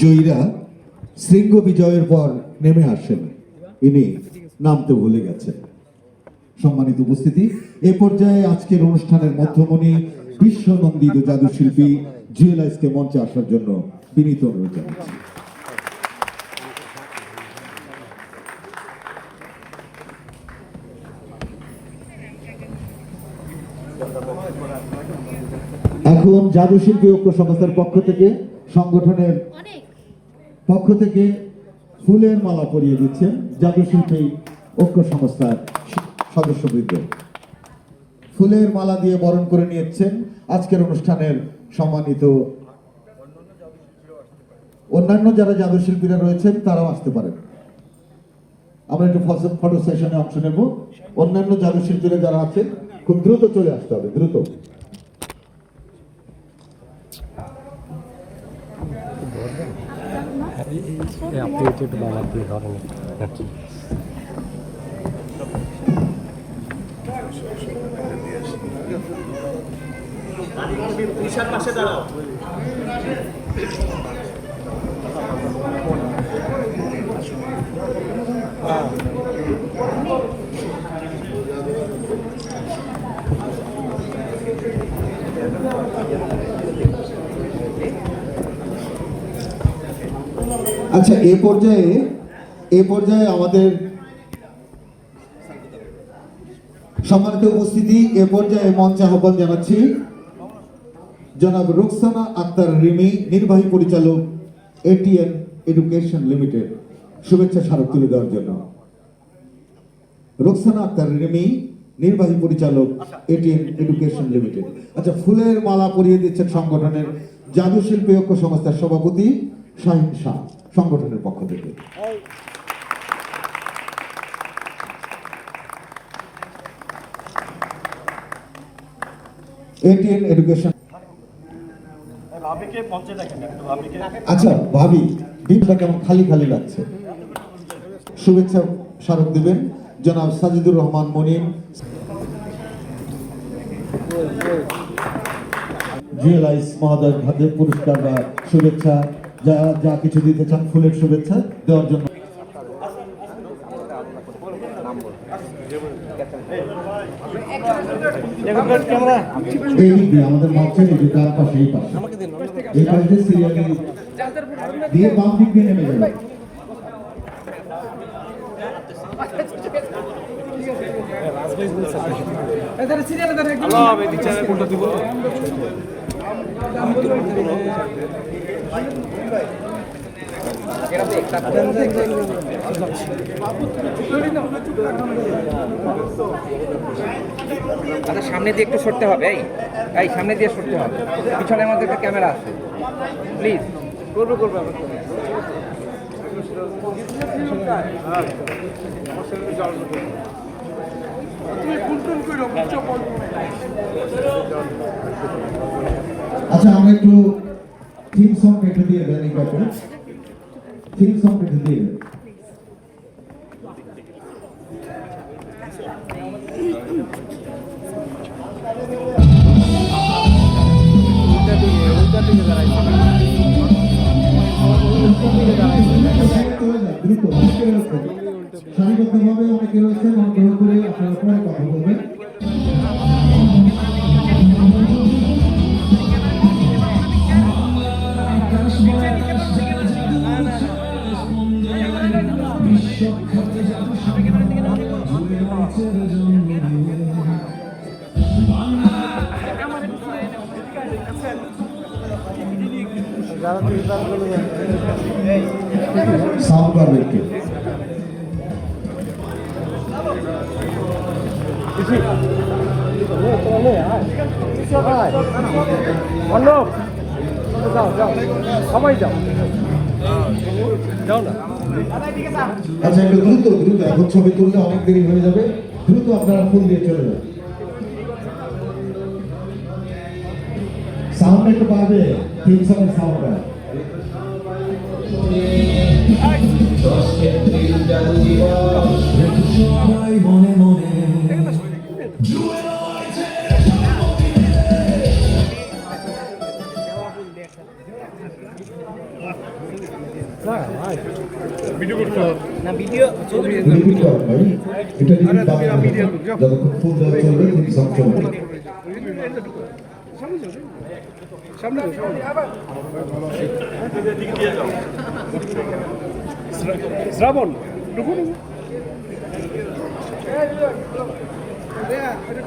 জয়ীরা শৃঙ্গ বিজয়ের পর নেমে আসেন, ইনি নামতে ভুলে গেছেন। সম্মানিত উপস্থিতি, এ পর্যায়ে আজকের অনুষ্ঠানের মধ্যমণি বিশ্বনন্দিত জাদুশিল্পী জুয়েলাইসকে মঞ্চে আসার জন্য বিনীত অনুরোধ জানাচ্ছি। এখন জাদুশিল্পী ঐক্য সংস্থার পক্ষ থেকে, সংগঠনের পক্ষ থেকে ফুলের মালা পরিয়ে দিচ্ছেন জাদুশিল্পী ঐক্য সংস্থার সদস্যবৃন্দ। ফুলের মালা দিয়ে বরণ করে নিয়েছেন আজকের অনুষ্ঠানের সম্মানিত অন্যান্য যারা জাদুশিল্পীরা রয়েছেন, তারাও আসতে পারেন। আমরা একটু ফটো সেশনে অংশ নেব। অন্যান্য জাদুশিল্পীরা যারা আছেন খুব দ্রুত চলে আসতে হবে, দ্রুত। আপনি একটু বাবা দিয়ে ধরেন। পাশে দাঁড়াও। আচ্ছা, এ পর্যায়ে আমাদের সম্মানিত উপস্থিতি, এ পর্যায়ে মঞ্চে আহ্বান জানাচ্ছি জনাব রোকসানা আক্তার রিমি, নির্বাহী পরিচালক এটিএন এডুকেশন লিমিটেড, শুভেচ্ছা স্মারক তুলে দেওয়ার জন্য। রোকসানা আক্তার রিমি, নির্বাহী পরিচালক এটিএন এডুকেশন লিমিটেড। আচ্ছা, ফুলের মালা পরিয়ে দিচ্ছেন সংগঠনের জাদুশিল্পী ঐক্য সংস্থার সভাপতি শাহিন শাহ, সংগঠনের পক্ষ থেকে। ATN education. আচ্ছা ভাবি, দিনটা কেমন খালি খালি লাগছে? শুভেচ্ছা স্মারক দিবেন জনাব সাজিদুর রহমান মনিম, জুয়েলাইস মহোদয় ভাবে পুরস্কার বা শুভেচ্ছা যা কিছু দিতে চান, ফুলের শুভেচ্ছা দেওয়ার জন্য। আমাদের মঞ্চের তার পাশে এই পাশে সিরিয়ালি দিয়ে বাম দিক দিয়ে নেমে যাবে। আচ্ছা, সামনে দিয়ে একটু সরতে হবে। এই সামনে দিয়ে সরতে হবে, পিছনে আমাদের একটা ক্যামেরা আছে, প্লিজ। করবে আচ্ছা, আমরা একটু থিম সং একটু দিয়ে দেন, এই পাশে থিম সং একটু দিয়ে দেন। সারিবদ্ধভাবে অনেকে রয়েছেন, অনুগ্রহ করে আপনারা পরে কথা বলবেন। সাউন্ড করবে একটু। সবাই যাও না। আচ্ছা, একটু দ্রুত এখন ছবি তুললে অনেক দেরি হয়ে যাবে, দ্রুত আপনারা ফুল দিয়ে চলে যান। সাউন্ড একটু পাবে, থিম সঙ্গের সাউন্ডটা। মনে মনে না ভিডিও ছবি রিপিট করেন ভাই, এটা রিপিট বাদ দেবেন। যতক্ষণ ফুল দেওয়া চলবে তিনি সব চলবে। শ্রাবণ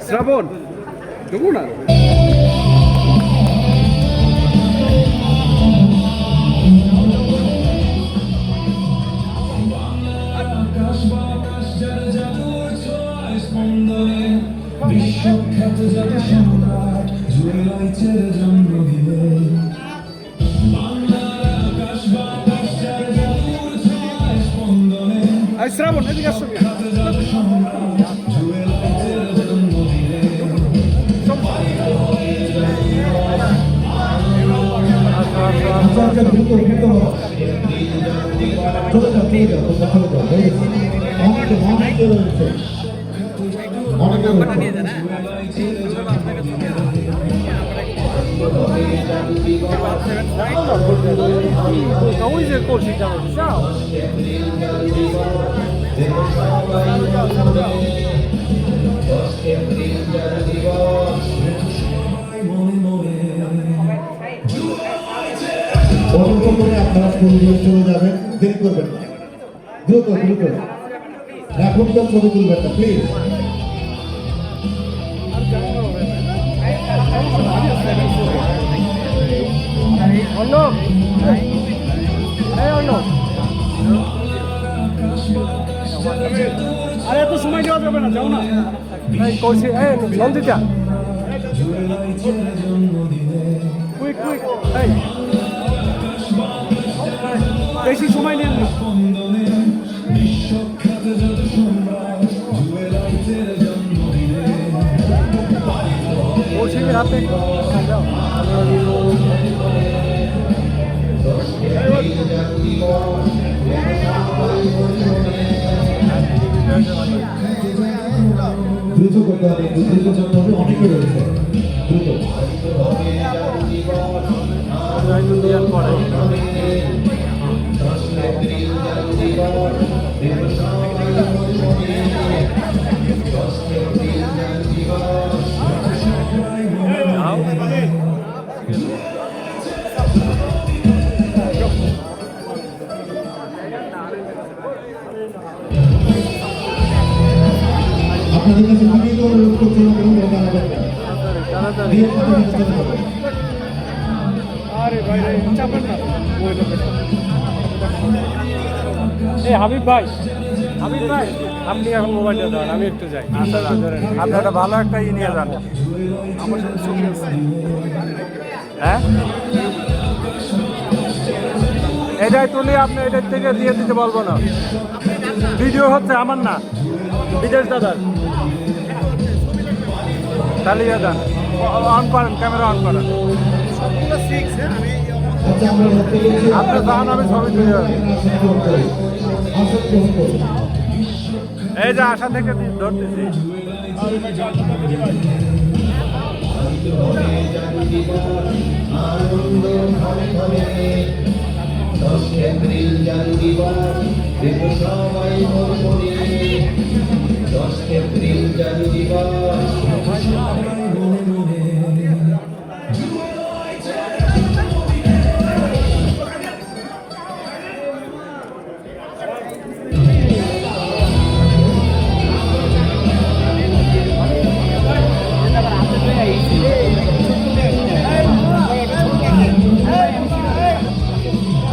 শ্রাবণ ঢুকুন না বিশ্বখ্যাত যত সম্রাট জুয়েলাইটের জন্মদিনে বাংলার আকাশ বাতাস যার জাদুর ছোঁয়ায় স্পন্দনে শ্রাবণ এদিকে আসো যত সম্রাট জুয়েলাইটের জন্মদিনে আচ্ছা আচ্ছা, দ্রুত দ্রুত চলে যাও চলে যাও, তোমরা চলে যাও, হয়ে গেছে। অনেকে অনেকে রয়েছে, অনেকে রয়েছে। ওই যে করছি যাও অনুগ্রহ করে আপনারা ছবি দিয়ে চলে যাবেন, দেরি করবেন না, দ্রুত দ্রুত। এখন তো ছবি তুলবেন না প্লিজ। অন্য অন্য আরে এত সময় দেওয়া যাবে না, যাও না। করছি নন্দিতা কুইক কুইক বেশি সময় নেন না। বিশ্বখ্যাত যত সম্রাট জুয়েলাইটের জন্মদিনে করছি রাতে যাও দ্রুত করতে হবে, দ্রুত করতে হবে, অনেকে রয়েছে, দ্রুত। আপনাদের কাছে বিনীত অনুরোধ করছি, কেউ জানাবেন না, দিয়ে আপনাদের কাছে চলে যাবেন। আরে ভাই চাপেন না। এই হাবিব ভাই আপনি এখন মোবাইলটা দেন, আমি একটু যাই। আপনি একটা ভালো একটা নিয়ে যান আমার সাথে ছবি আছে। হ্যাঁ এটাই তুলি, আপনি এটার থেকে দিয়ে দিতে বলবো না, ভিডিও হচ্ছে আমার না, বিদেশ দাদার। তাহলে ইয়ে দেন, অন করেন, ক্যামেরা অন করেন। আচ্ছা, আমরা লক্ষ্য করছি আপনি যান, আমি ছবি তুলে দেব। অংশগ্রহণ করুন। এই যে আশা থেকে ধরতেছি।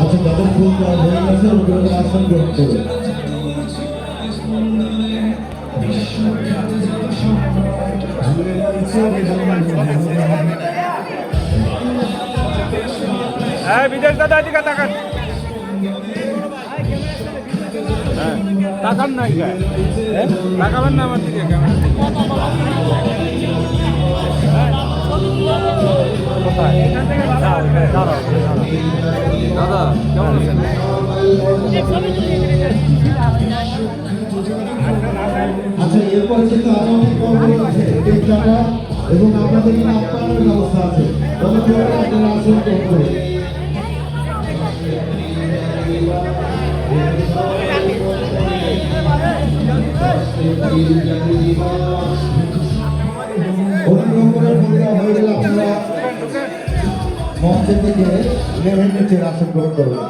আচ্ছা, যাদের ফুল দেওয়া হয়ে গেছে ওগুলোকে আসন গ্রহণ করুন। হ্যাঁ বিদেশ দাদা এদিকে তাকান। হ্যাঁ তাকান না, তাকাবেন না আমার দিকে। কোথায়? দাঁড়াও দাদা, কেমন আছেন? আচ্ছা, এরপরে কিন্তু আরো অনেক কর্মী আছে, কেক কাটা এবং আপনাদের জন্য আপ্যায়নের ব্যবস্থা আছে, তবে আপনারা আসন গ্রহণ করুন। অনুগ্রহ করে বন্ধুরা হয়ে গেলে আপনারা মঞ্চ থেকে নেমে নিচে আসন গ্রহণ করবেন।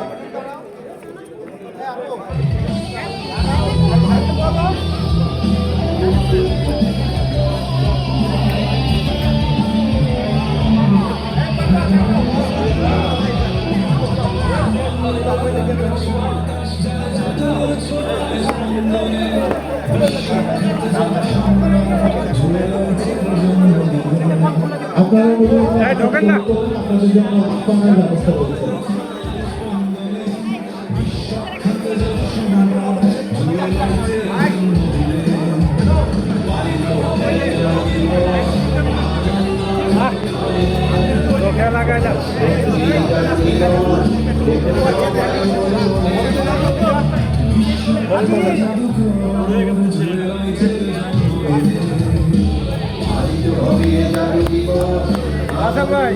আপনারা ঢোকেন না। আপনাদের জন্য আপ্যায়নের ব্যবস্থা করেছেন। চোখে লাগায় না। আচ্ছা ভাই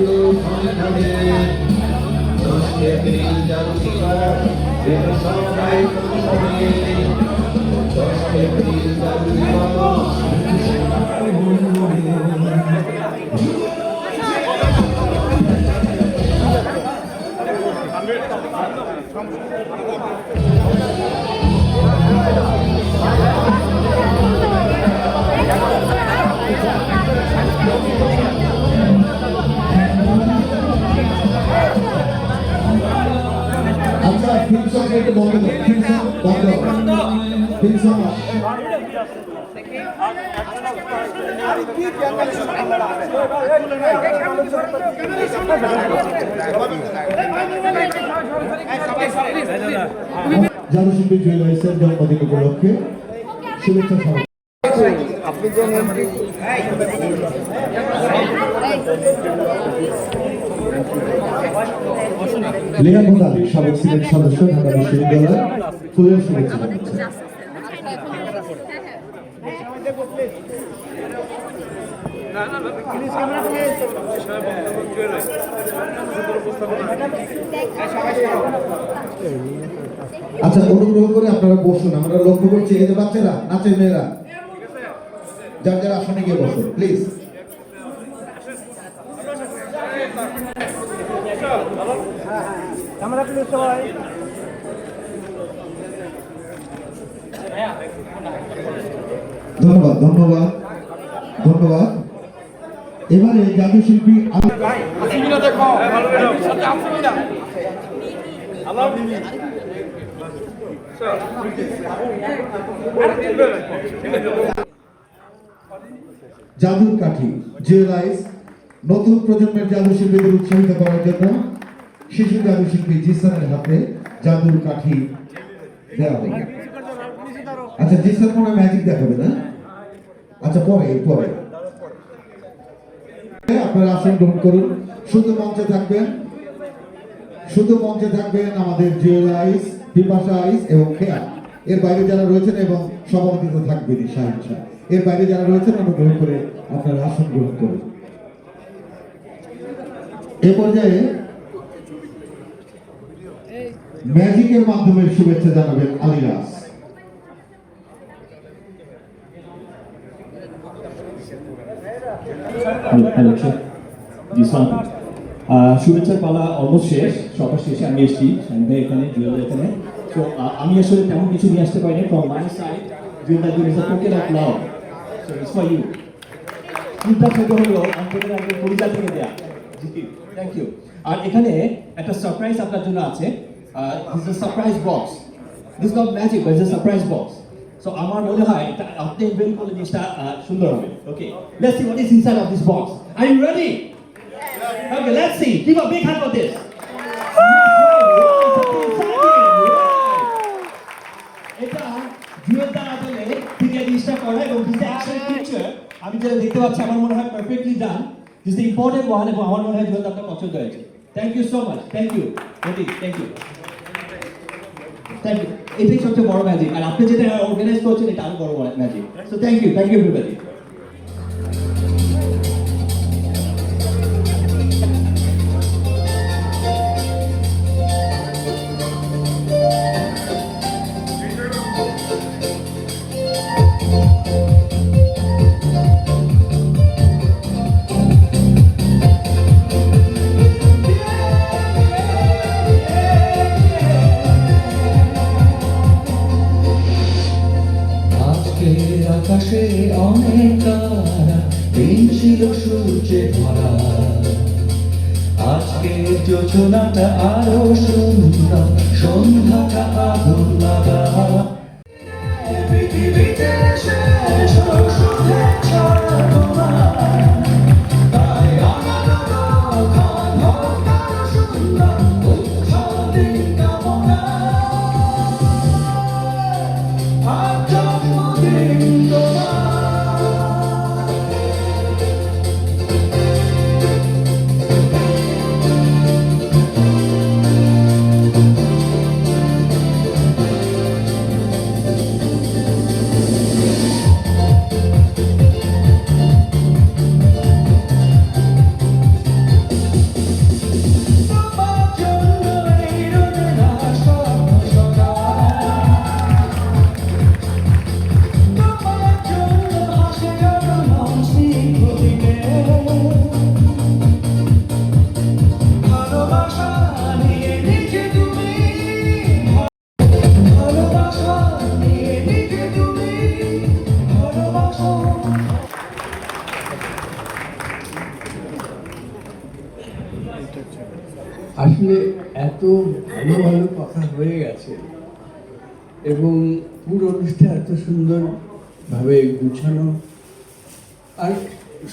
আচ্ছা ফিল্ম একটু বন্ধ করুন, ফিল্ম বন্ধ, ফিল্ম জাদুশিল্পী জুয়েলার্সের জন্মদিন উপলক্ষে শুভেচ্ছা সমাবেশ। লিয়াকত আলী সাবেক সিনেট সদস্য, ঢাকা বিশ্ববিদ্যালয়, ফুলের শুভেচ্ছা জানাচ্ছেন। আচ্ছা অনুগ্রহ করে আপনারা বসুন, আমরা লক্ষ্য করছি এই যে বাচ্চারা নাচের মেয়েরা যার যার আসনে গিয়ে বসুন প্লিজ। ধন্যবাদ ধন্যবাদ ধন্যবাদ। এবারে জাদুশিল্পী জাদুর কাঠি জুয়েলার্স নতুন প্রজন্মের জাদুশিল্পীদের উৎসাহিত করার জন্য শিশু জাদুশিল্পী জিসানের হাতে জাদুর কাঠি দেওয়া হবে। আচ্ছা জিসান মনে ম্যাজিক দেখাবে না? আচ্ছা পরে পরে আপনারা আসন গ্রহণ করুন। শুধু মঞ্চে থাকবেন, শুধু মঞ্চে থাকবেন আমাদের জুয়েলার্স, বিপাশা আইস এবং খেয়া। এর বাইরে যারা রয়েছেন এবং সভাপতিত্ব থাকবেন শাহিন শাহ। এর বাইরে যারা রয়েছেন অনুগ্রহ করে আপনারা আসন গ্রহণ করুন। এ পর্যায়ে ম্যাজিকের মাধ্যমে শুভেচ্ছা জানাবেন আলিরাজ। হ্যালো জি সালাম। শুভেচ্ছার পালা অলমোস্ট শেষ, সবার শেষে আমি এসেছি শাহিন ভাই এখানে, জুয়েল এখানে। তো আমি আসলে তেমন কিছু নিয়ে আসতে পারিনি। ফ্রম মাই সাইড জুয়েল দা give a token of love, so it's for you. চিন্তা থেকে হলো অন্তরের একজন পরিচয় থেকে দেয়া। জি থ্যাংক ইউ। আর এখানে একটা সারপ্রাইজ আপনার জন্য আছে। This is a surprise box. This not magic, but it's a surprise box. So আমার মনে হয় এটা আপনি ইনভেন্ট করলে জিনিসটা সুন্দর হবে। Okay, let's see what is inside of this box. Are you ready? Okay, let's see. Give a big hand for this. এটা জুয়েল দা আসলে থেকে জিনিসটা করে এবং দিস অ্যাকশন পিকচার আমি যেটা দেখতে পাচ্ছি আমার মনে হয় perfectly done. This the important one এবং আমার মনে হয় জুয়েল দা আপনার পছন্দ হয়েছে। Thank you so much. Thank you Modi, thank you thank you. এটাই সবচেয়ে বড় ম্যাজিক, আর আপনি যেটা অর্গানাইজ করছেন এটা আরো বড় magic. So thank you everybody. যোচনাটা আরো সুন্দর, সন্ধ্যাটা আগুন লাগা। পৃথিবীতে শেষ হোক শুভেচ্ছা তোমার, তাই অনন্তকাল হোক আরো সুন্দর, উজ্জ্বল দিন কামনা। আর জন্মদিন তোমার। আসলে এত ভালো ভালো কথা হয়ে গেছে এবং পুরো অনুষ্ঠান এত সুন্দরভাবে গুছানো, আর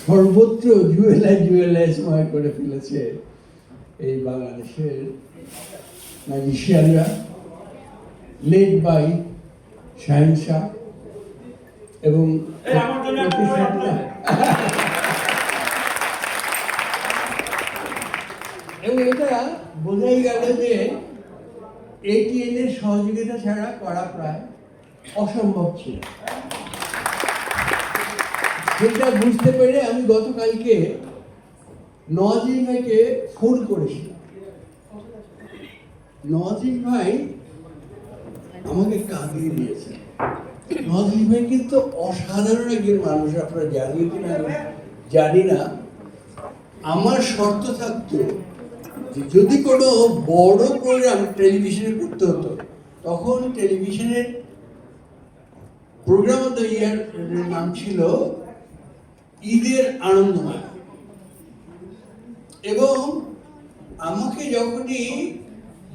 সর্বত্র জুয়েলাইজময় করে ফেলেছে এই বাংলাদেশের ম্যাজিশিয়ানরা, লেড বাই শাহিন শাহ এবং এবং এটা বোঝাই গেল যে ATN এর সহযোগিতা ছাড়া করা প্রায় অসম্ভব ছিল। সেটা বুঝতে পেরে আমি গতকালকে নওয়াজির ভাইকে ফোন করেছিলাম। নওয়াজির ভাই আমাকে কাঁদিয়ে দিয়েছে। নওয়াজির ভাই কিন্তু অসাধারণ একজন মানুষ, আপনারা জানিয়ে কিনা জানি না। আমার শর্ত থাকতো যদি কোনো বড় প্রোগ্রাম টেলিভিশনে করতে হতো, তখন টেলিভিশনের প্রোগ্রাম অফ দ্য ইয়ার নাম ছিল ঈদের আনন্দমেলা, এবং আমাকে যখনই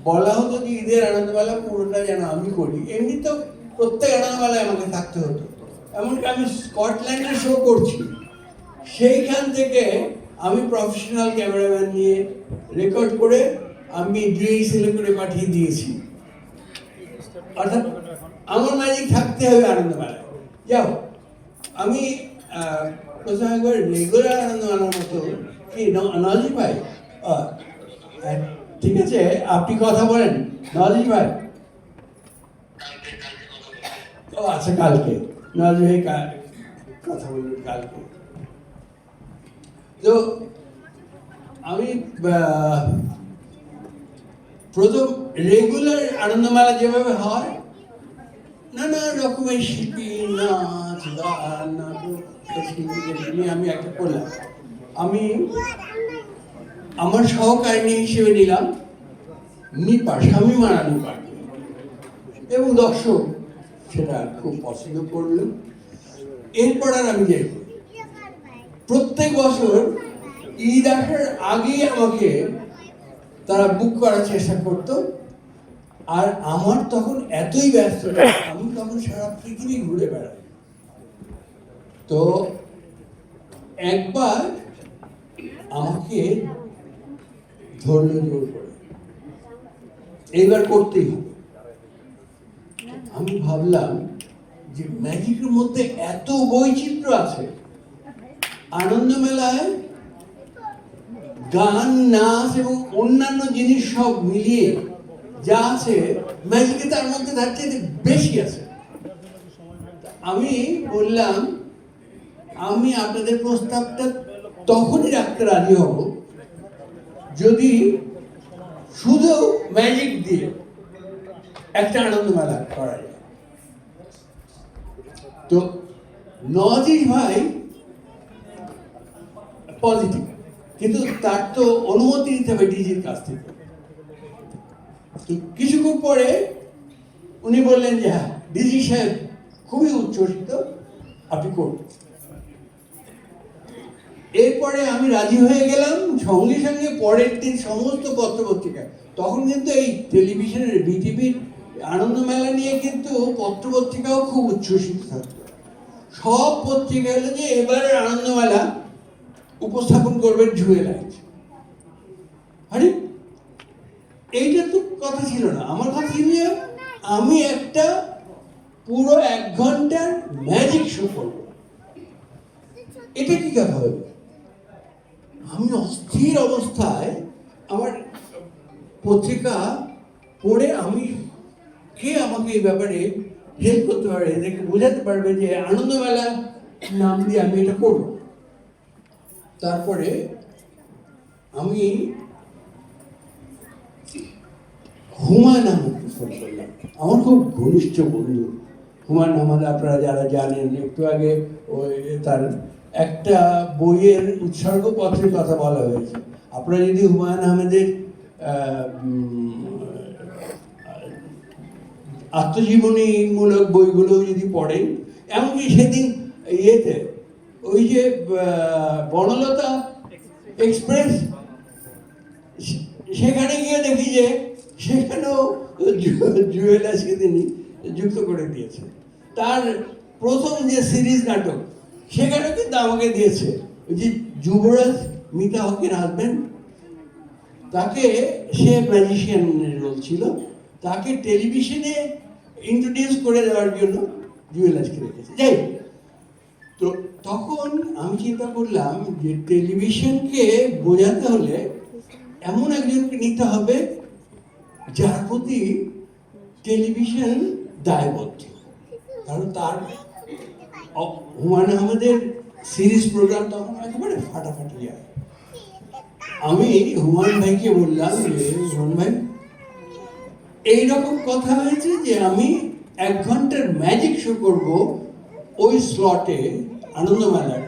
বলা হতো যে ঈদের আনন্দমেলা পুরোটা যেন আমি করি, এমনি তো প্রত্যেক আনন্দমেলায় আমাকে থাকতে হতো। এমনকি আমি স্কটল্যান্ডে শো করছি, সেইখান থেকে আমি প্রফেশনাল ক্যামেরাম্যান নিয়ে রেকর্ড করে আমি DSL করে পাঠিয়ে দিয়েছি। অর্থাৎ আমার ম্যাজিক থাকতে হবে আনন্দমেলায়। যাও, আমি প্রথমে একবার রেগুলার আনন্দমেলার মতো কি নওয়াজির ভাই, ঠিক আছে আপনি কথা বলেন নওয়াজির ভাই। ও আচ্ছা, কালকে নওয়াজির ভাই কথা বলবেন কালকে। তো আমি প্রথম রেগুলার আনন্দমেলা যেভাবে হয়, নানা রকমের শিল্পী, নাচ গান, নাটক, নিয়ে আমি একটা করলাম। আমি আমার সহকারিণী হিসেবে নিলাম নিপা, শামীমারা নিপা, এবং দর্শক সেটা খুব পছন্দ করলো। এরপর আর আমি যাই, প্রত্যেক বছর ঈদ আসার আগেই আমাকে তারা বুক করার চেষ্টা করতো, আর আমার তখন এতই ব্যস্ত, আমি তখন সারা পৃথিবী ঘুরে বেড়াই। তো একবার আমাকে ধরলো জোর করে, এইবার করতেই হবে। আমি ভাবলাম যে ম্যাজিকের মধ্যে এত বৈচিত্র্য আছে, আনন্দ মেলায় গান, নাচ এবং অন্যান্য জিনিস সব মিলিয়ে যা আছে, ম্যাজিকে তার মধ্যে তার চেয়ে বেশি আছে। আমি বললাম আমি আপনাদের প্রস্তাবটা তখনই রাখতে রাজি হব যদি শুধু ম্যাজিক দিয়ে একটা আনন্দ মেলা করা যায়। তো নওয়াজির ভাই পজিটিভ, কিন্তু তার তো অনুমতি নিতে হবে ডিজির কাছ থেকে। তো কিছুক্ষণ পরে উনি বললেন যে হ্যাঁ, ডিজি সাহেব খুবই উচ্ছ্বসিত, আপনি করুন। এরপরে আমি রাজি হয়ে গেলাম, সঙ্গে সঙ্গে পরের দিন সমস্ত পত্রপত্রিকা, তখন কিন্তু এই টেলিভিশনের বিটিভির আনন্দমেলা নিয়ে কিন্তু পত্রপত্রিকাও খুব উচ্ছ্বসিত থাকতো। সব পত্রিকা হলো যে এবারের আনন্দমেলা উপস্থাপন করবেন জুয়েলার্স। আরে এইটা তো কথা ছিল না, আমার কথা ছিল যে আমি একটা পুরো 1 ঘন্টার ম্যাজিক শো করব। এটা কি কথা হবে? আমি অস্থির অবস্থায় আমার পত্রিকা পড়ে আমি কে আমাকে এই ব্যাপারে হেল্প করতে পারবে, এদেরকে বোঝাতে পারবে যে আনন্দমেলা নাম দিয়ে আমি এটা করব। তারপরে আমি হুমায়ুন আহমেদকে ফোন করলাম, আমার খুব ঘনিষ্ঠ বন্ধু হুমায়ুন আহমেদ। আপনারা যারা জানেন, একটু আগে ওই তার একটা বইয়ের উৎসর্গপত্রের কথা বলা হয়েছে। আপনারা যদি হুমায়ুন আহমেদের আত্মজীবনীমূলক বইগুলো যদি পড়েন, এমনকি সেদিন ইয়েতে ওই যে বনলতা এক্সপ্রেস, সেখানে গিয়ে দেখি যে সেখানেও জুয়েলার্সকে তিনি যুক্ত করে দিয়েছে। তার প্রথম যে সিরিজ নাটক, সেখানেও কিন্তু আমাকে দিয়েছে। ওই যে যুবরাজ মিতা হকের হাজবেন্ড, তাকে, সে ম্যাজিশিয়ানের রোল ছিল, তাকে টেলিভিশনে ইন্ট্রোডিউস করে দেওয়ার জন্য জুয়েলার্সকে রেখেছে। যাই হোক, তো তখন আমি চিন্তা করলাম যে টেলিভিশনকে বোঝাতে হলে এমন একজনকে নিতে হবে যার প্রতি টেলিভিশন দায়বদ্ধ। কারণ তার হুমায়ুন আহমেদের সিরিজ প্রোগ্রাম তখন একেবারে ফাটাফাটি যায়। আমি হুমায়ুন ভাইকে বললাম যে হুমায়ুন ভাই, এইরকম কথা হয়েছে যে আমি 1 ঘন্টার ম্যাজিক শো করব ওই স্লটে আনন্দমেলার,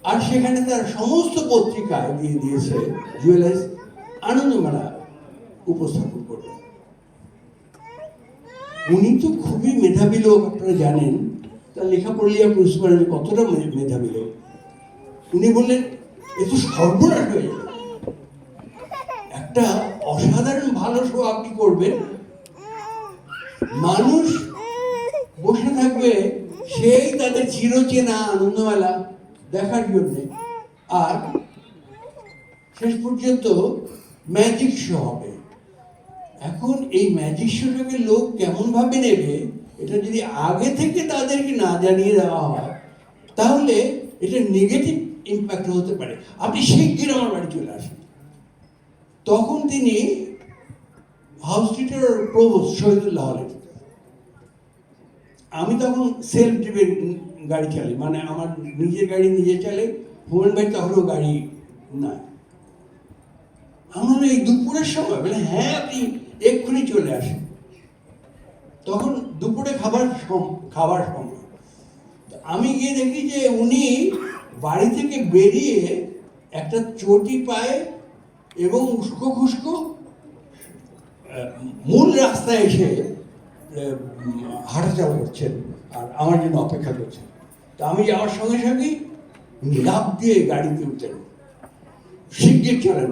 আর সেখানে তার সমস্ত পত্রিকায় দিয়ে দিয়েছে জুয়েলার্স আনন্দমেলা উপস্থাপন করবে। উনি তো খুবই মেধাবী লোক, আপনারা জানেন, তার লেখাপড়িয়া পুরস্কারের কতটা মেধাবী লোক। উনি বললেন, এ তো সর্বনাশ হয়ে যাবে, একটা অসাধারণ ভালো শো আপনি করবেন, মানুষ বসে থাকবে সেই তাদের চিরচেনা আনন্দমেলা দেখার জন্য, আর শেষ পর্যন্ত ম্যাজিক শো হবে। এখন এই ম্যাজিক শোটাকে লোক কেমন ভাবে নেবে, এটা যদি আগে থেকে তাদেরকে না জানিয়ে দেওয়া হয়, তাহলে এটা নেগেটিভ ইম্প্যাক্ট হতে পারে। আপনি শিগগির আমার বাড়ি চলে আসেন। তখন তিনি হাউস স্ট্রিটের প্রভোস্ট শহীদুল্লাহ হলেন। আমি তখন সেলফ ড্রিভেন গাড়ি চালাই, মানে আমার নিজের গাড়ি নিজে চালাই। হুমায়ুন ভাই তখনও গাড়ি নাই। আমার এই দুপুরের সময় বলে, হ্যাঁ আপনি এক্ষুনি চলে আসেন। তখন দুপুরে খাবার সময় আমি গিয়ে দেখি যে উনি বাড়ি থেকে বেরিয়ে একটা চটি পায়ে এবং উস্কো খুস্কো মূল রাস্তায় এসে হাঁটাচলা করছেন আর আমার জন্য অপেক্ষা করছেন। তা আমি যাওয়ার সঙ্গে সঙ্গে লাফ দিয়ে গাড়িতে উঠলেন, শিগগির চলেন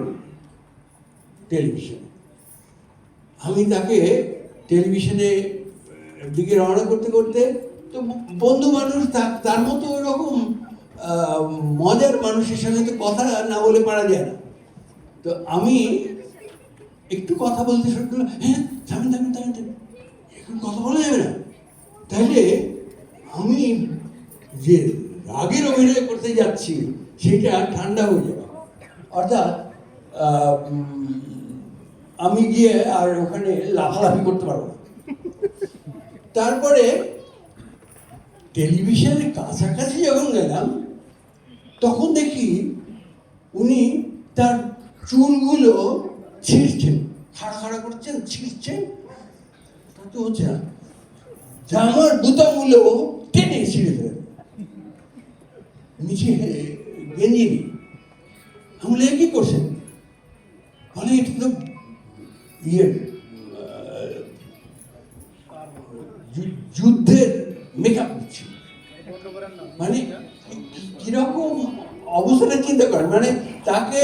টেলিভিশনে। আমি তাকে টেলিভিশনে দিকে রওনা করতে করতে, তো বন্ধু মানুষ, তার মতো ওরকম মজার মানুষের সঙ্গে তো কথা না বলে পারা যায় না। তো আমি একটু কথা বলতে শুরু করলাম, হ্যাঁ থামেন থামেন থামেন থামেন, এখন কথা বলা যাবে না। তাহলে আমি যে রাগের অভিনয় করতে যাচ্ছি সেটা ঠান্ডা হয়ে যাবে। অর্থাৎ আমি গিয়ে আর ওখানে লাফালাফি করতে পারবো না। তারপরে টেলিভিশনের কাছাকাছি যখন গেলাম, তখন দেখি উনি তার চুলগুলো ছিঁড়ছেন, খাড়া খাড়া করছেন, ছিঁড়ছেন, তা তো হচ্ছে না, জামার বুতামগুলো টেনে ছিঁড়ে ফেলেন নিচে গেঞ্জি নি। আমি কি করছেন? বলে এটা তো যুদ্ধের মেকআপ দিচ্ছি। মানে কিরকম অবস্থাটা চিন্তা করেন, মানে তাকে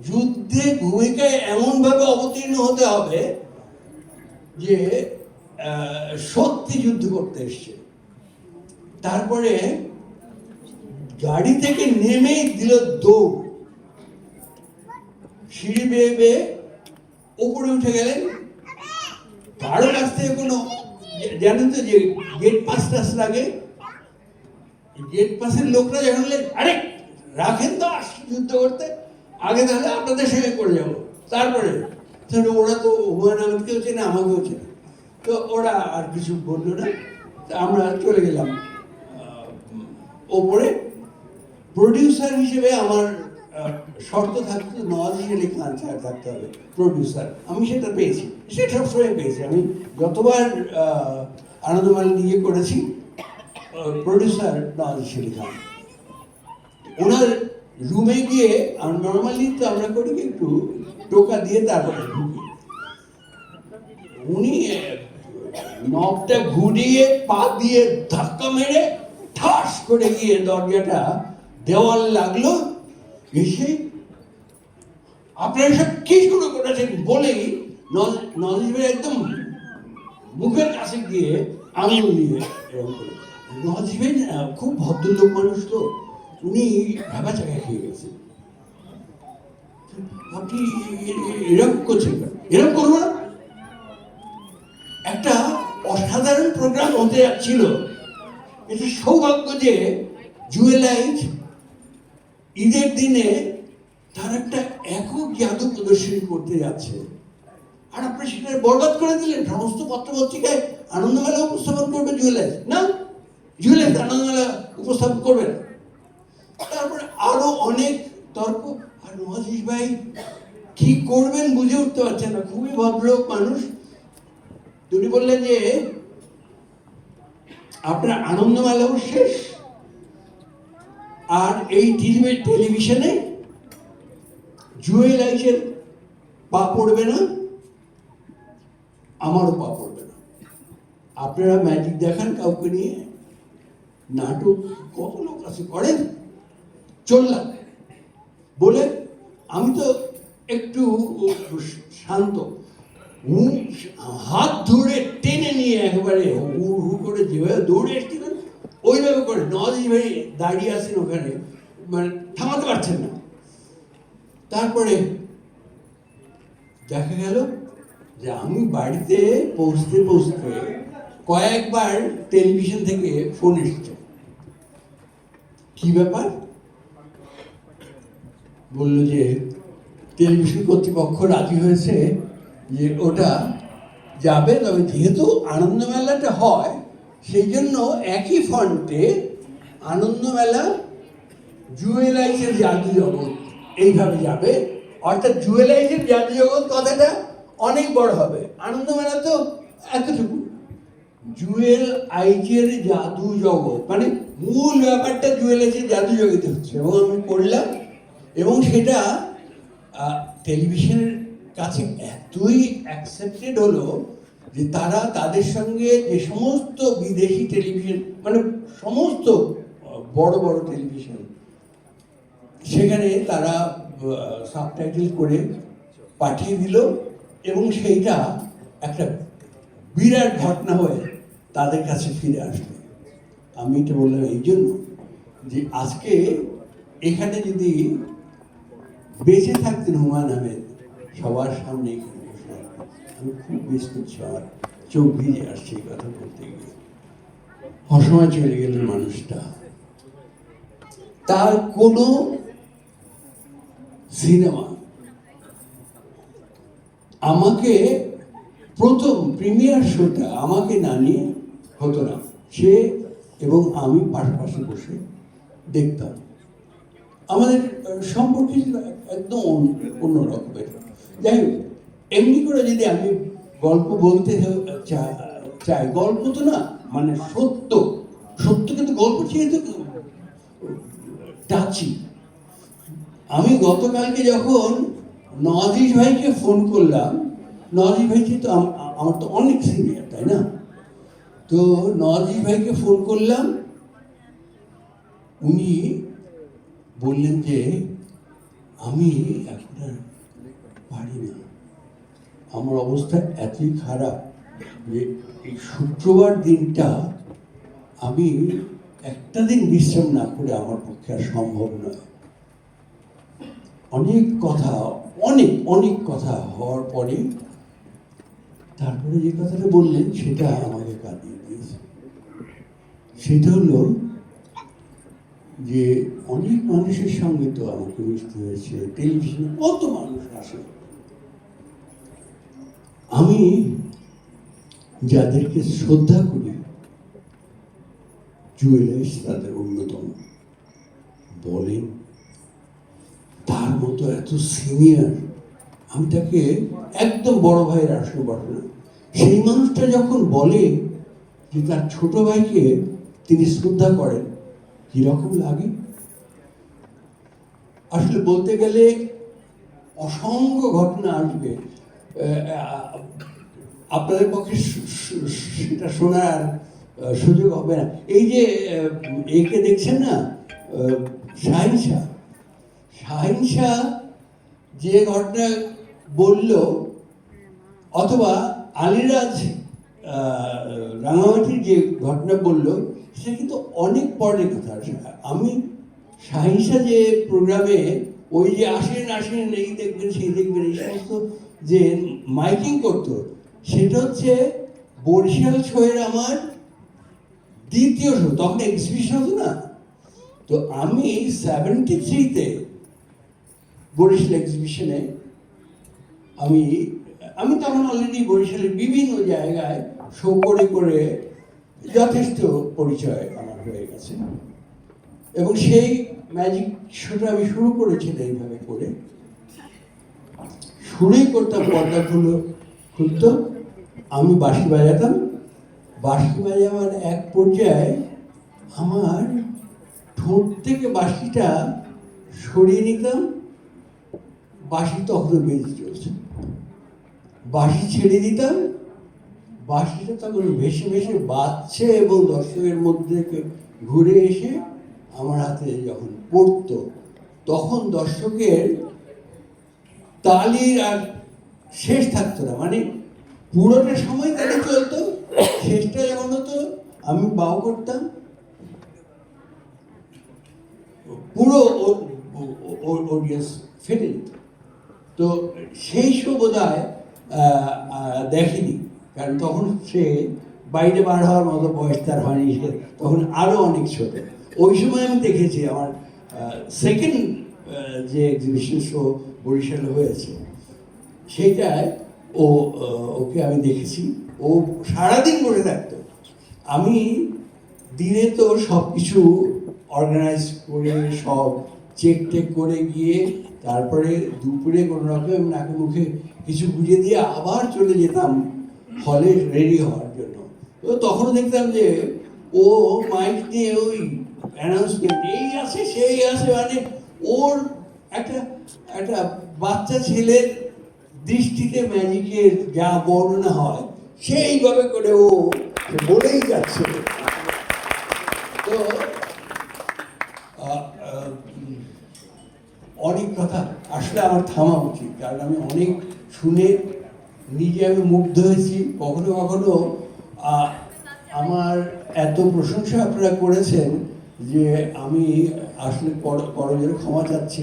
যুদ্ধে ভূমিকায় এমনভাবে অবতীর্ণ হতে হবে যে সত্যি যুদ্ধ করতে এসছে। তারপরে গাড়ি থেকে নেমেই দিল দৌড়, সিঁড়ি বেয়ে বেয়ে উপরে উঠে গেলেন। কারো কাছ থেকে কোনো, জানেন তো যে গেট পাস টাস লাগে, গেট পাসের লোকরা যখন বললেন আরে রাখেন তো, আসছি যুদ্ধ করতে, আগে তাহলে আপনাদের সঙ্গে করে যাবো। তারপরে ওরা তো হুমায়ুন আহমেদকেও চেনে, আমাকেও চেনে, তো ওরা আর কিছু বললো না। তা আমরা চলে গেলাম ওপরে। প্রডিউসার হিসেবে আমার শর্ত থাকতো নওয়াজ আলী খান স্যার থাকতে হবে প্রডিউসার। আমি সেটা পেয়েছি, সেটা সবসময় পেয়েছি। আমি যতবার আনন্দমাল নিয়ে করেছি, প্রডিউসার নওয়াজ আলী খান। ওনার রুমে গিয়ে নর্মালি তো আমরা করি কি একটু টোকা দিয়ে তারপরে ঢুকি, উনি নবটা ঘুরিয়ে পা দিয়ে ধাক্কা মেরে ঠাস করে গিয়ে দরজাটা দেওয়াল লাগলো। এসে আপনারা সব কি শুরু করেছেন বলেই নজির ভাই একদম মুখের কাছে গিয়ে আঙুল নিয়ে এরকম করে। নজির ভাই খুব ভদ্রলোক মানুষ, তো উনি ভাবা চাকা খেয়ে গেছেন। আপনি এরকম করছেন, এরকম করবো না। একটা অসাধারণ প্রোগ্রাম হতে যাচ্ছিল। এটা সৌভাগ্য যে জুয়েলাইজ ঈদের দিনে তার একটা একক জাদু প্রদর্শনী করতে যাচ্ছে, আর আপনি সেটা বরবাদ করে দিলেন। সমস্ত পত্র পত্রিকায় আনন্দমেলা উপস্থাপন করবে জুয়েলাইজ, না জুয়েলাইজ আনন্দমেলা উপস্থাপন করবে না। তারপরে আরো অনেক তর্ক, আর নওয়াজ ভাই কি করবেন বুঝে উঠতে পারছেন না, খুবই ভদ্রলোক মানুষ। তিনি বললেন যে আপনার আনন্দমেলাও শেষ, আর এই টেলিভিশনে জুয়েলাইজের পা পড়বে না, আমারও পা পড়বে না। আপনারা ম্যাজিক দেখান কাউকে নিয়ে, নাটক কত লোক আছে করেন, চললাম বলে আমি তো একটু শান্ত, হাত ধরে টেনে নিয়ে একেবারে হু হু করে যেভাবে দৌড়ে এসেছিলেন ওইভাবে করে নওয়াজ ভাই দাঁড়িয়ে আছেন ওখানে, মানে থামাতে পারছেন না। তারপরে দেখা গেল যে আমি বাড়িতে পৌঁছতে পৌঁছতে কয়েকবার টেলিভিশন থেকে ফোন এসছে। কি ব্যাপার? বললো যে টেলিভিশন কর্তৃপক্ষ রাজি হয়েছে যে ওটা যাবে, তবে যেহেতু আনন্দমেলাটা হয় সেই জন্য একই ফন্টে আনন্দমেলা জুয়েলাইজের জাদু জগৎ এইভাবে যাবে। অর্থাৎ জুয়েলাইজের জাদু জগৎ কথাটা অনেক বড় হবে, আনন্দমেলা তো এতটুকু। জুয়েল আইজের জাদু জগৎ মানে মূল ব্যাপারটা জুয়েলাইজের জাদু জগতে হচ্ছে, এবং আমি পড়লাম। এবং সেটা টেলিভিশনের কাছে এতই অ্যাকসেপ্টেড হলো যে তারা তাদের সঙ্গে যে সমস্ত বিদেশি টেলিভিশন, মানে সমস্ত বড় বড় টেলিভিশন, সেখানে তারা সাবটাইটেল করে পাঠিয়ে দিল, এবং সেইটা একটা বিরাট ঘটনা হয়ে তাদের কাছে ফিরে আসলো। আমি এটা বললাম এই জন্য যে আজকে এখানে যদি বেঁচে থাকতেন হুমায়ুন আহমেদ সবার সামনে এখানে বসে, আমি খুব মিস করছি, আমার চোখ ভিজে আসছে এই কথা বলতে গিয়ে। অসময় চলে গেলেন মানুষটা। তার কোনো সিনেমা আমাকে প্রথম প্রিমিয়ার শোটা আমাকে না নিয়ে হতো না, সে এবং আমি পাশাপাশি বসে দেখতাম। আমাদের সম্পর্ক ছিল একদম অন্যরকমের। যাই হোক, এমনি করে যদি আমি গল্প বলতে চাই, গল্প তো না, মানে সত্য সত্য, কিন্তু গল্প চেয়ে তো টাচি। আমি গতকালকে যখন নওয়াজ ভাইকে ফোন করলাম, নওয়াজ ভাই তো আমার তো অনেক সিনিয়র, তাই না? তো নওয়াজ ভাইকে ফোন করলাম, উনি বললেন যে আমি এখন আর পারি না, আমার অবস্থা এতই খারাপ যে এই শুক্রবার দিনটা আমি একটা দিন বিশ্রাম না করে আমার পক্ষে আর সম্ভব নয়। অনেক কথা হওয়ার পরে তারপরে যে কথাটা বললেন সেটা আমাকে কাঁদিয়ে দিয়েছে। সেটা হলো যে অনেক মানুষের সঙ্গে তো আমাকে মিশতে হয়েছে, টেলিভিশনে কত মানুষ আসে, আমি যাদেরকে শ্রদ্ধা করি জুয়েলার্স তাদের অন্যতম। বলেন তার মতো এত সিনিয়র, আমি তাকে একদম বড় ভাইয়ের আসলে বটে না, সেই মানুষটা যখন বলে যে তার ছোট ভাইকে তিনি শ্রদ্ধা করেন, কিরকম লাগে? আসলে বলতে গেলে অসংখ্য ঘটনা আসবে, আপনাদের পক্ষে সেটা শোনার সুযোগ হবে না। এই যে একে দেখছেন না, শাহিন শাহ যে ঘটনা বলল, অথবা আলিরাজ রাঙামাটির যে ঘটনা বলল, সেটা কিন্তু অনেক পরের কথা। আমি শাহিন শাহ যে প্রোগ্রামে ওই যে আসেন এই দেখবেন সেই দেখবেন এই সমস্ত যে মাইকিং করতো, সেটা হচ্ছে বরিশাল শোয়ের আমার দ্বিতীয় শো। তখন এক্সিবিশন হতো না, তো আমি 73-তে বরিশাল এক্সিবিশনে আমি তখন অলরেডি বরিশালের বিভিন্ন জায়গায় শো করে যথেষ্ট পরিচয় আমার হয়ে গেছে, এবং সেই ম্যাজিক শোটা আমি শুরু করেছিলাম এইভাবে করে, শুরুই করতাম পর্দা খুলতো, আমি বাঁশি বাজাতাম, বাঁশি বাজাবার এক পর্যায়ে আমার ঠোঁট থেকে বাঁশিটা সরিয়ে নিতাম, বাঁশি তখন বেজে চলছে, বাঁশি ছেড়ে দিতাম, বাঁশিটা তখন ভেসে বাজছে এবং দর্শকের মধ্যে ঘুরে এসে আমার হাতে যখন পড়তো, তখন দর্শকের তালির আর শেষ থাকতো না, মানে পুরোটা সময় তালি চলতো, শেষটা যখন হতো আমি বাও করতাম, পুরো অডিয়েন্স ফেটে যেত। তো সেই শো বোধহয় দেখিনি, কারণ তখন সে বাইরে বার হওয়ার মতো বয়স তার হয়নি, সে তখন আরও অনেক ছোট। ওই সময় আমি দেখেছি আমার সেকেন্ড যে এক্সিবিশন শো বরিশালে হয়েছে, সেইটায় ওকে আমি দেখেছি, ও সারাদিন বসে থাকতো। আমি দিনে তো সব কিছু অর্গানাইজ করে সব চেক করে গিয়ে তারপরে দুপুরে কোনো রকম নাকে মুখে কিছু বুঝে দিয়ে আবার চলে যেতাম হলে রেডি হওয়ার জন্য। তো তখন দেখতাম যে ও মাইক দিয়ে ওই অ্যানাউন্সমেন্ট এই আছে সেই আছে, মানে ওর একটা বাচ্চা ছেলের দৃষ্টিতে ম্যাজিকের যা বর্ণনা হয় সেইভাবে করে ও বলেই যাচ্ছে। তো অনেক কথা আসলে আমার থামা উচিত, কারণ আমি অনেক শুনে নিজে আমি মুগ্ধ হয়েছি। কখনো আমার এত প্রশংসা আপনারা করেছেন যে আমি আসলে করজোরে ক্ষমা চাচ্ছি,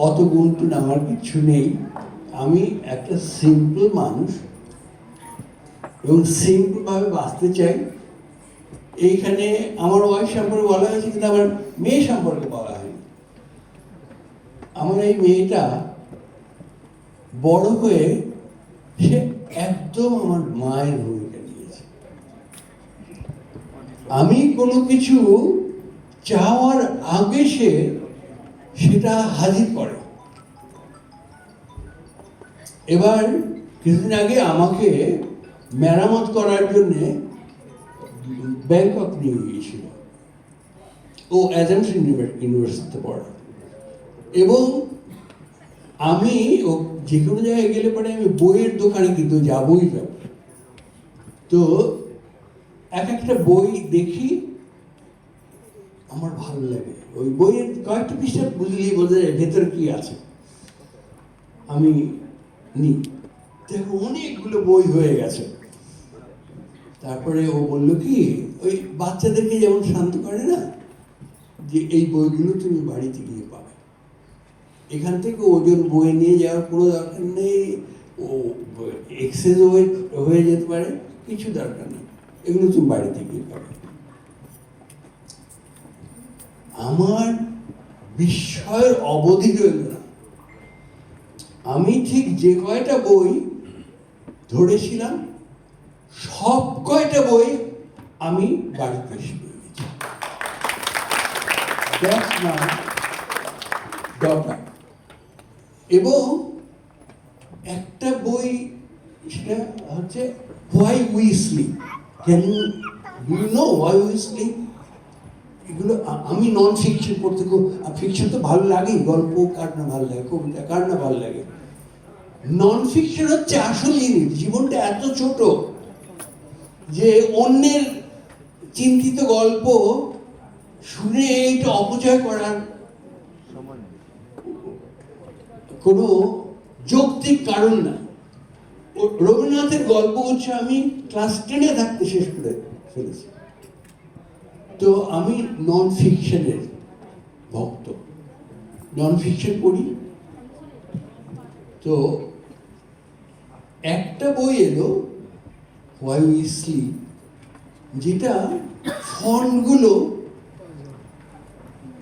অত গুণটুন আমার কিচ্ছু নেই। আমি একটা সিম্পল মানুষ এবং সিম্পলভাবে বাঁচতে চাই। এইখানে আমার ওয়াইফ সম্পর্কে বলা হয়েছে, কিন্তু আমার মেয়ে সম্পর্কে বলা হয়নি। আমার এই মেয়েটা বড় হয়ে সে একদম আমার মায়ের ভূমিকা নিয়েছে। আমি কোনো কিছু চাওয়ার আগে সেটা হাজির করে। এবার কিছুদিন আগে আমাকে মেরামত করার জন্যে ব্যাংকক নিয়ে গিয়েছিল, ও অ্যাজামস ইউনিভার্সিটিতে পড়ে, এবং আমি ও যে কোনো জায়গায় গেলে পরে আমি বইয়ের দোকানে কিন্তু যাবই যাব। তো একটা বই দেখি, আমার ভালো লাগে। ওই বইয়ের কয়েকটা পৃষ্ঠা বুঝলেই বোঝা যায় ভেতরে কি আছে। আমি নিই, দেখো অনেকগুলো বই হয়ে গেছে। তারপরে ও বললো কি, ওই বাচ্চাদেরকে যেমন শান্ত করে না, যে এই বইগুলো তুমি বাড়িতে গিয়ে পাবে, এখান থেকে ওজন বই নিয়ে যাওয়ার কোনো দরকার নেই, ও এক্সেস হয়ে যেতে পারে, কিছু দরকার নেই, এগুলো তুমি বাড়িতে গিয়ে পাবে। আমার বিস্ময়ের অবধি রইল না। আমি ঠিক যে কয়টা বই ধরেছিলাম সব কয়টা বই আমি বাড়িতে এসে পেয়ে গেছি। That's my daughter. এবং একটা বই, সেটা হচ্ছে why we sleep. Can you know why we sleep? এগুলো আমি নন ফিকশন পড়তে খুব, ফিকশন তো ভালো লাগেই, গল্প কার না ভালো লাগে, কবিতা কার না ভালো লাগে। নন ফিকশন হচ্ছে আসল জিনিস। জীবনটা এত ছোট যে অন্যের চিন্তিত গল্প শুনে এইটা অপচয় করার কোনো যৌক্তিক কারণ না। রবীন্দ্রনাথের গল্প হচ্ছে আমি ক্লাস 10-এ থাকতে শেষ করে ফেলেছি। তো আমি নন ফিকশনের ভক্ত, নন ফিকশন পড়ি। তো একটা বই এলো হোয়াই উই স্লিপ, যেটা ফন্টগুলো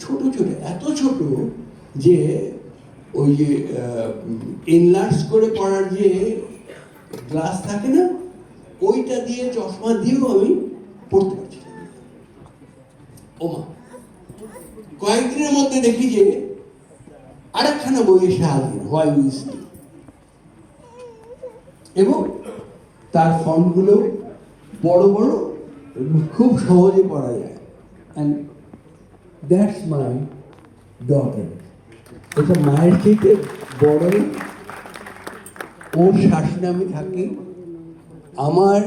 ছোট ছোট, এত ছোট যে ওই যে এনলার্জ করে পড়ার যে গ্লাস থাকে না, ওইটা দিয়ে চশমা দিয়েও আমি পড়তে পারছি। ওমা, কয়েকদিনের মধ্যে দেখি যে আরেকখানা বই এসে হাজির, হোয়াই উই স্লিপ, এবং তার ফন্টগুলো বড় বড়, খুব সহজে পড়া যায়। And that's my daughter. এটা মায়ের থেকে বড়, ওর শাসনে আমি থাকি। আমার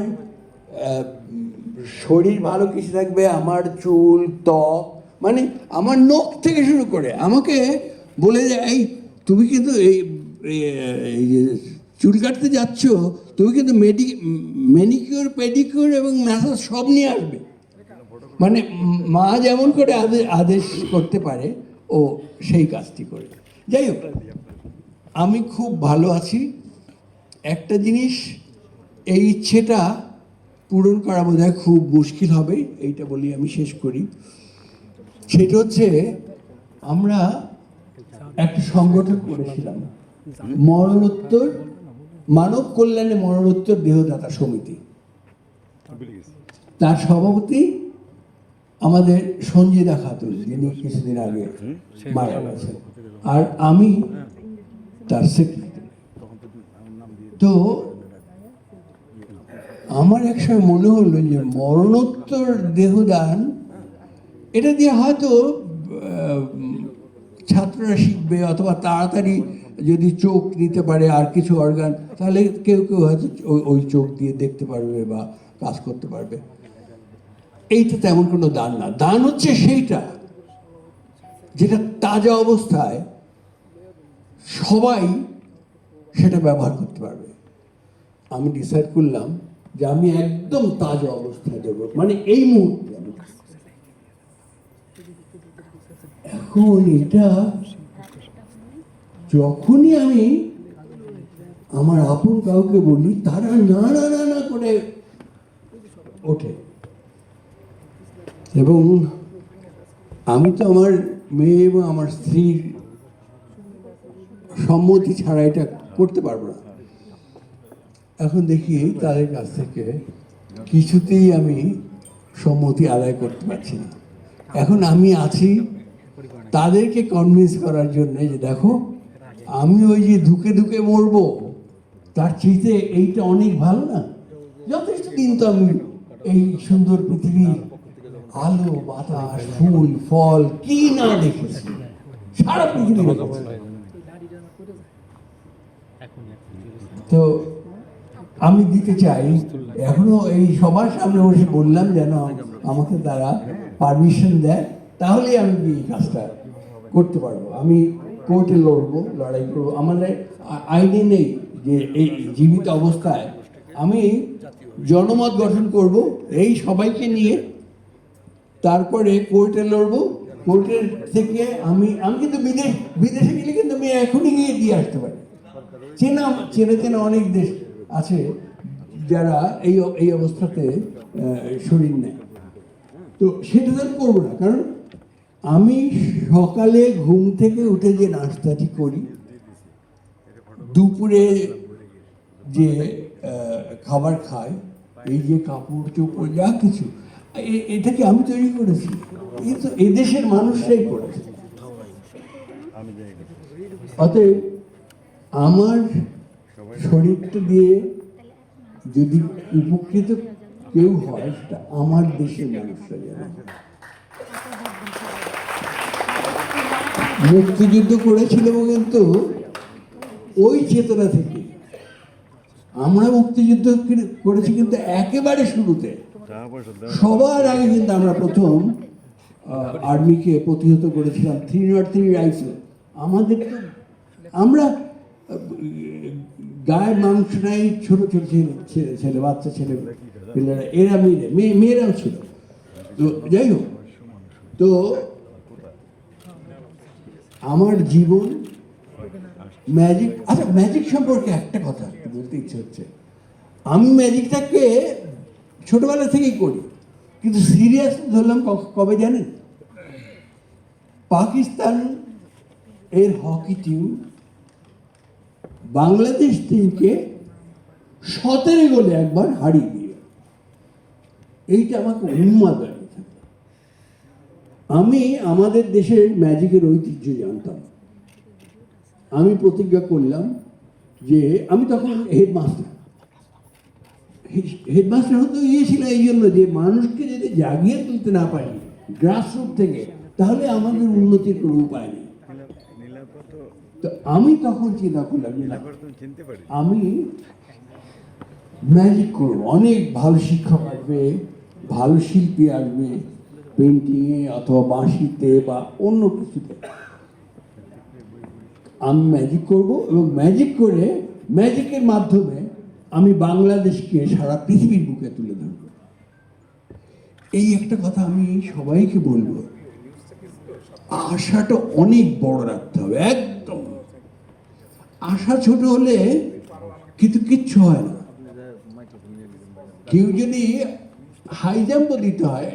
শরীর ভালো কিছু থাকবে, আমার চুল, ত্বক, মানে আমার নখ থেকে শুরু করে আমাকে বলে যায়, এই তুমি কিন্তু এই যে চুল কাটতে যাচ্ছ, তুমি কিন্তু ম্যানিকিউর, পেডিকিউর এবং ম্যাসাজ সব নিয়ে আসবে। মানে মা যেমন করে আদেশ করতে পারে, ও সেই কাজটি করে। যাই হোক, আমি খুব ভালো আছি। একটা জিনিস, এই ইচ্ছেটা পূরণ করা বোধহয় খুব মুশকিল হবে, এইটা বলি আমি শেষ করি। সেটা হচ্ছে, আমরা একটা সংগঠন করেছিলাম, মরণোত্তর মানব কল্যাণে মরণোত্তর দেহদাতা সমিতি। তার সভাপতি আমাদের সঞ্জিদা খাতুন, যিনি কিছুদিন আগে মারা গেছেন, আর আমি তার সেক্রেটারি। তো আমার একসময় মনে হলো যে মরণোত্তর দেহদান, এটা দিয়ে হয়তো ছাত্ররা শিখবে, অথবা তাড়াতাড়ি যদি চোখ নিতে পারে আর কিছু অর্গান, তাহলে কেউ কেউ হয়তো ওই চোখ দিয়ে দেখতে পারবে বা কাজ করতে পারবে। এইটা তেমন কোনো দান না। দান হচ্ছে সেইটা যেটা তাজা অবস্থায় সবাই সেটা ব্যবহার করতে পারবে। আমি ডিসাইড করলাম যে আমি একদম তাজা অবস্থায় দেবো, মানে এই মুহূর্তে। এখন এটা যখনই আমি আমার আপন কাউকে বলি, তারা না না না না করে ওঠে। এবং আমি তো আমার মেয়ে এবং আমার স্ত্রীর সম্মতি ছাড়া এটা করতে পারবো না। এখন দেখি তাদের কাছ থেকে কিছুতেই আমি সম্মতি আদায় করতে পারছি না। এখন আমি আছি তাদেরকে কনভিন্স করার জন্য, যে দেখো, আমি ওই যে ধুকে ধুকে মরবো, তার চেয়ে এইটা অনেক ভালো না? যথেষ্ট দিন তো আমি এই সুন্দর পৃথিবীর আলো, বাতাস, ফুল, ফল কি না দেখেছি, সারা পৃথিবী দেখেছি। তো আমি দিতে চাই, এখনো এই সবার সামনে বসে বললাম যেন আমাকে তারা পারমিশন দেয় তাহলে আমি এই কাজটা করতে পারবো। আমি কোর্টে লড়বো, লড়াই করবো। আমাদের আইনে নেই যে এই জীবিত অবস্থায় আমি জনমত গঠন করব এই সবাইকে নিয়ে, তারপরে কোর্টে লড়বো। কোর্টের থেকে আমি কিন্তু বিদেশে গেলে কিন্তু আমি এখনই গিয়ে দিয়ে আসতে পারি। চেনা অনেক দেশ আছে যারা এই অবস্থাতে শরীর নেয়। তো সেটা তো করবো না, কারণ আমি সকালে ঘুম থেকে উঠে যে নাস্তাটি করি, দুপুরে যে খাবার খাই, এই যে কাপড় চোপড় যা কিছু, এটাকে আমি তৈরি করেছি, এই তো এদেশের মানুষরাই করেছে। অতএব আমার শরীরটা দিয়ে যদি উপকৃত কেউ হয়, সেটা আমার দেশের মানুষরা যেন। মুক্তিযুদ্ধ করেছিল কিন্তু ওই চেতনা থেকে। আমরা মুক্তিযুদ্ধ করেছি কিন্তু একেবারে শুরুতে, সবার আগে কিন্তু আমরা প্রথম আর্মিকে প্রতিহত করেছিলাম 303 রাইফেল। আমাদের তো আমরা গায়ের মাংস নাই, ছোট ছোট ছেলে বাচ্চা ছেলে পেলেরা, এরা মেয়েরাও ছিল। তো যাই হোক, তো আমার জীবন ম্যাজিক। আচ্ছা, ম্যাজিক সম্পর্কে একটা কথা বলতে ইচ্ছে হচ্ছে। আমি ম্যাজিকটাকে ছোটবেলা থেকেই করি, কিন্তু সিরিয়াস ধরলাম কবে জানেন? পাকিস্তান এর হকি টিম বাংলাদেশ টিমকে 17 গোলে একবার হারিয়ে দিয়ে, এইটা আমাকে উন্মাদ বানিয়েছে। আমি আমাদের দেশের ম্যাজিকের ঐতিহ্য জানতাম। আমি প্রতিজ্ঞা করলাম যে আমি তখন হেডমাস্টার হতে গিয়েছিল এই জন্য যে মানুষকে যদি জাগিয়ে তুলতে না পারি গ্রাসরুট থেকে, তাহলে আমাদের উন্নতির কোনো উপায় নেই। তো আমি তখন চিন্তা করলাম আমি ম্যাজিক করবো, অনেক ভালো শিক্ষক আসবে, ভালো শিল্পী আসবে, পেন্টিংয়ে অথবা বাঁশিতে বা অন্য কিছুতে। আমি ম্যাজিক করব এবং ম্যাজিক করে ম্যাজিকের মাধ্যমে আমি বাংলাদেশকে সারা পৃথিবীর বুকে তুলে ধরব। এই একটা কথা আমি সবাইকে বলবো, আশাটা অনেক বড় রাখতে হবে। একদম আশা ছোট হলে কিন্তু কিচ্ছু হয় না। কেউ যদি হাই জাম্পও দিতে হয়,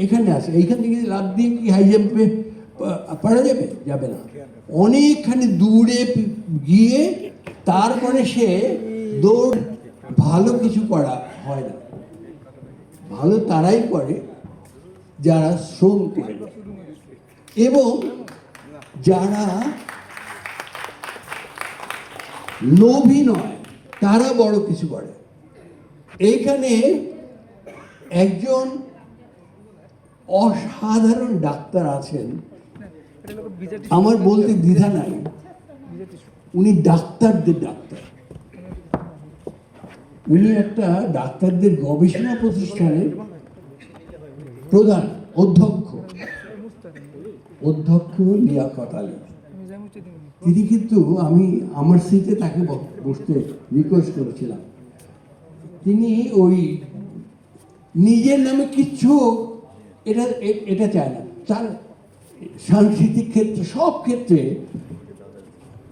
এখানে আসে, এইখান থেকে লাফ দিয়ে কি হাই জাম্পে পারা যাবে? যাবে না। অনেকখানি দূরে গিয়ে তারপরে সে দৌড়, ভালো কিছু করা হয় না। ভালো তারাই করে যারা শ্রম করে এবং যারা লোভী নয়, তারা বড় কিছু করে। এইখানে একজন অসাধারণ ডাক্তার আছেন, আমার বলতে দ্বিধা নাই, উনি ডাক্তারদের ডাক্তার। উনি একটা ডাক্তারদের গবেষণা প্রতিষ্ঠানের প্রধান অধ্যক্ষ লিয়াকত আলী। তিনি কিন্তু আমি আমার সিটে তাকে বসতে রিকোয়েস্ট করেছিলাম। তিনি ওই নিজের নামে কিচ্ছু এটা চায় না। তার সাংস্কৃতিক ক্ষেত্রে, সব ক্ষেত্রে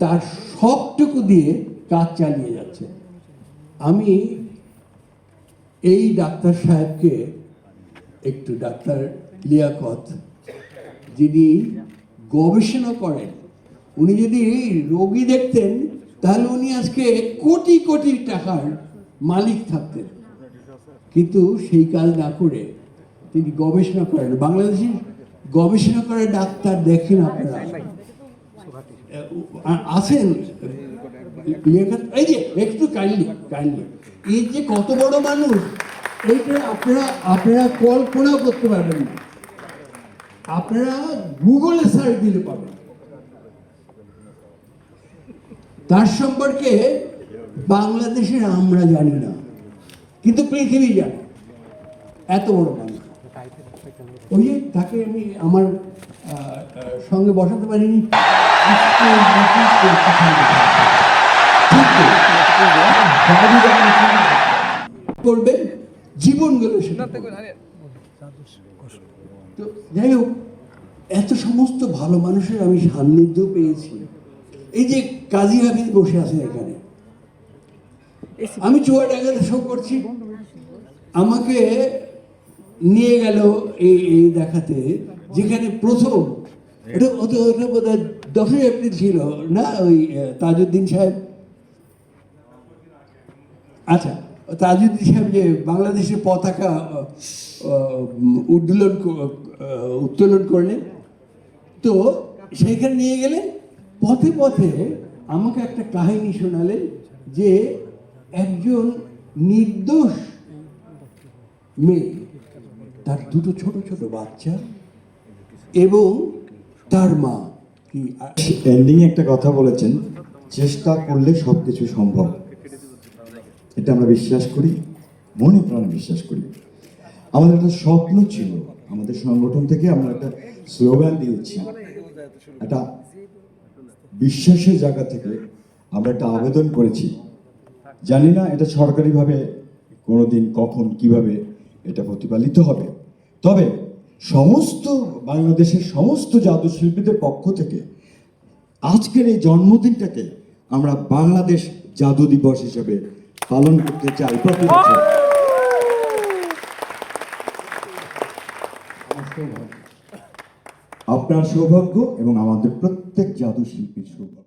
তার সবটুকু দিয়ে কাজ চালিয়ে যাচ্ছে। আমি এই ডাক্তার সাহেবকে একটু, ডাক্তার লিয়াকত, যিনি গবেষণা করেন, উনি যদি রোগী দেখতেন তাহলে উনি আজকে কোটি কোটি টাকার মালিক থাকতেন, কিন্তু সেই কাজ না করে তিনি গবেষণা করেন। বাংলাদেশের গবেষণা করে ডাক্তার দেখেন আপনারা আছেন। এই যে একটু কাইন্ডলি, এই যে কত বড় মানুষ, এইটা আপনারা কল্পনা করতে পারবেন না। আপনারা গুগলে সার্চ দিলে পাবেন। তার সম্পর্কে বাংলাদেশের আমরা জানি না, কিন্তু পৃথিবী জানে। এত বড় মানুষ। ওই যে তাকে আমি আমার সঙ্গে বসাতে পারিনি। করবেন জীবন গেল সেটা। তো যাই হোক, এত সমস্ত ভালো মানুষের আমি সান্নিধ্য পেয়েছি। এই যে কাজী হাফিজ বসে আছেন এখানে, আমি চুয়াডাঙ্গাতে শো করছি, আমাকে নিয়ে গেল এই দেখাতে, যেখানে প্রথম এটা ওটা বোধ হয় 10ই এপ্রিল ছিল না, ওই তাজউদ্দিন সাহেব, আচ্ছা তাজউদ্দিন সাহেব যে বাংলাদেশের পতাকা উত্তোলন করলেন, তো সেইখানে নিয়ে গেলেন। পথে পথে আমাকে একটা কাহিনী শোনালেন যে একজন নির্দোষ মেয়ে, তার দুটো ছোট ছোট বাচ্চা এবং তার মা কি এন্ডিং একটা কথা বলেছেন, চেষ্টা করলে সবকিছু সম্ভব। এটা আমরা বিশ্বাস করি, মনে প্রাণে বিশ্বাস করি। আমাদের একটা স্বপ্ন ছিল, আমাদের সংগঠন থেকে আমরা একটা স্লোগান দিয়েছি, একটা বিশ্বাসের জায়গা থেকে আমরা একটা আবেদন করেছি। জানি না এটা সরকারিভাবে কোনোদিন কখন কিভাবে এটা প্রতিপালিত হবে, তবে সমস্ত বাংলাদেশের সমস্ত জাদু শিল্পীদের পক্ষ থেকে আজকের এই জন্মদিনটাকে আমরা বাংলাদেশ জাদু দিবস হিসেবে পালন করতে চাই প্রতি বছর। আপনার সৌভাগ্য এবং আমাদের প্রত্যেক জাদু শিল্পীর সৌভাগ্য।